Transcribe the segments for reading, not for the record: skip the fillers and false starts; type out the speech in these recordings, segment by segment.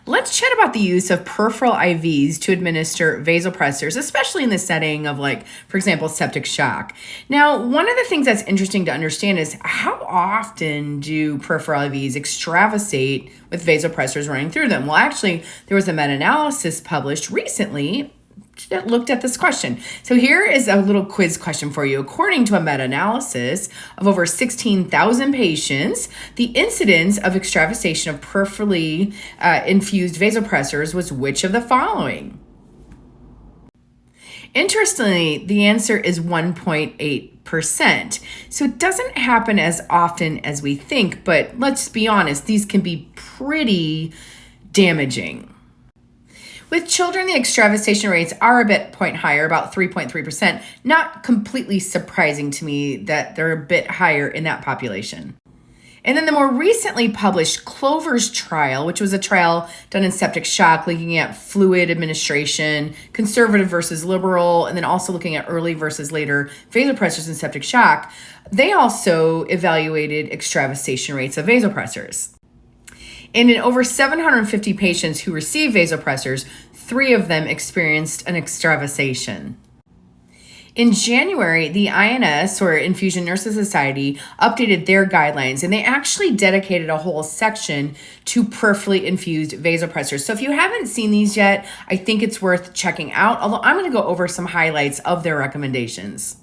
Let's chat about the use of peripheral IVs to administer vasopressors, especially in the setting of, like, for example, septic shock. Now, one of the things that's interesting to understand is how often do peripheral IVs extravasate with vasopressors running through them? Well, actually, there was a meta-analysis published recently that looked at this question. So here is a little quiz question for you. According to a meta-analysis of over 16,000 patients, the incidence of extravasation of peripherally infused vasopressors was which of the following? Interestingly, the answer is 1.8%. So it doesn't happen as often as we think, but let's be honest, these can be pretty damaging. With children, the extravasation rates are a bit point higher, about 3.3%. Not completely surprising to me that they're a bit higher in that population. And then the more recently published Clover's trial, which was a trial done in septic shock, looking at fluid administration, conservative versus liberal, and then also looking at early versus later vasopressors in septic shock, they also evaluated extravasation rates of vasopressors. And in over 750 patients who received vasopressors, 3 of them experienced an extravasation. In January, the INS, or Infusion Nurses Society, updated their guidelines, and they actually dedicated a whole section to peripherally infused vasopressors. So if you haven't seen these yet, I think it's worth checking out, although I'm going to go over some highlights of their recommendations.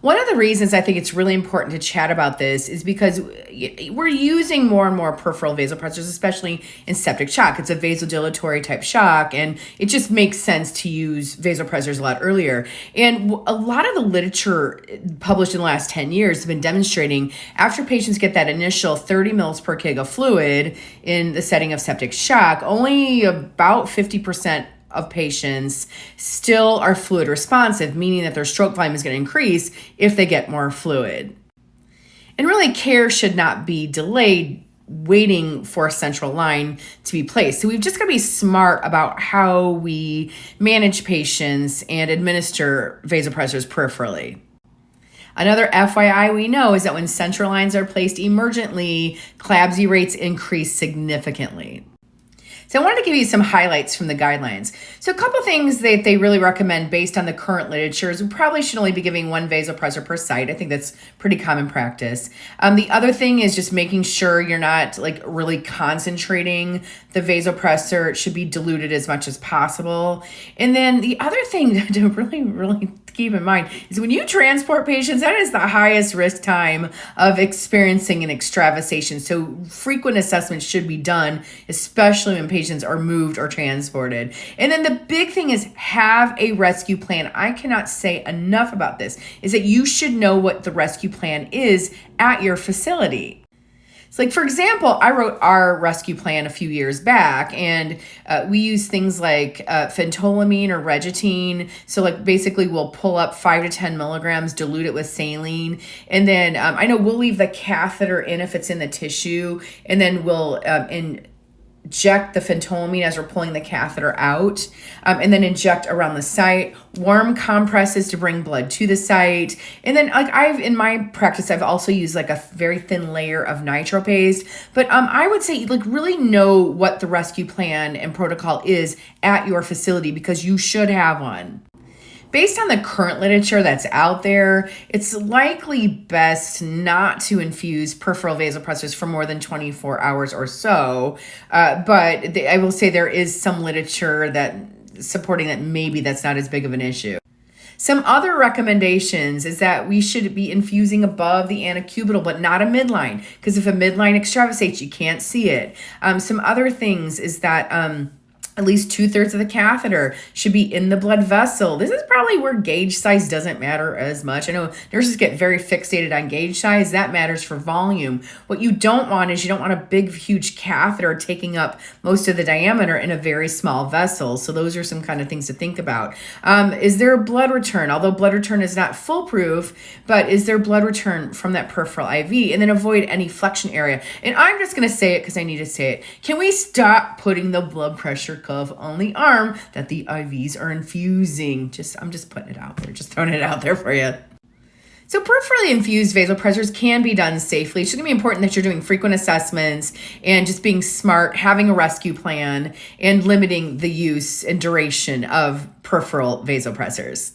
One of the reasons I think it's really important to chat about this is because we're using more and more peripheral vasopressors, especially in septic shock. It's a vasodilatory type shock, and it just makes sense to use vasopressors a lot earlier. And a lot of the literature published in the last 10 years has been demonstrating after patients get that initial 30 mils per kg of fluid in the setting of septic shock, only about 50% of patients still are fluid responsive, meaning that their stroke volume is going to increase if they get more fluid. And really, care should not be delayed waiting for a central line to be placed. So we've just got to be smart about how we manage patients and administer vasopressors peripherally. Another FYI we know is that when central lines are placed emergently, CLABSI rates increase significantly. So I wanted to give you some highlights from the guidelines. So a couple things that they really recommend based on the current literature is we probably should only be giving 1 vasopressor per site. I think that's pretty common practice. The other thing is just making sure you're not like really concentrating the vasopressor. It should be diluted as much as possible. And then the other thing to really keep in mind is when you transport patients, that is the highest risk time of experiencing an extravasation. So frequent assessments should be done, especially when patients are moved or transported. And then the big thing is have a rescue plan. I cannot say enough about this, is that you should know what the rescue plan is at your facility. So like, for example, I wrote our rescue plan a few years back, and we use things like phentolamine or Regitine. So like basically we'll pull up 5 to 10 milligrams, dilute it with saline. And then I know we'll leave the catheter in if it's in the tissue, and then we'll inject the phentolamine as we're pulling the catheter out, and then inject around the site, warm compresses to bring blood to the site. And then like in my practice, I've also used like a very thin layer of nitro paste. But I would say like really know what the rescue plan and protocol is at your facility, because you should have one. Based on the current literature that's out there, it's likely best not to infuse peripheral vasopressors for more than 24 hours or so. But I will say there is some literature that supporting that maybe that's not as big of an issue. Some other recommendations is that we should be infusing above the antecubital, but not a midline, because if a midline extravasates, you can't see it. Some other things is that at least 2/3 of the catheter should be in the blood vessel. This is probably where gauge size doesn't matter as much. I know nurses get very fixated on gauge size. That matters for volume. What you don't want is you don't want a big, huge catheter taking up most of the diameter in a very small vessel. So those are some kind of things to think about. Is there a blood return? Although blood return is not foolproof, but is there blood return from that peripheral IV? And then avoid any flexion area. And I'm just going to say it because I need to say it. Can we stop putting the blood pressure cuff on the arm that the IVs are infusing? I'm just putting it out there, just throwing it out there for you. So peripherally infused vasopressors can be done safely. It's going to be important that you're doing frequent assessments and just being smart, having a rescue plan, and limiting the use and duration of peripheral vasopressors.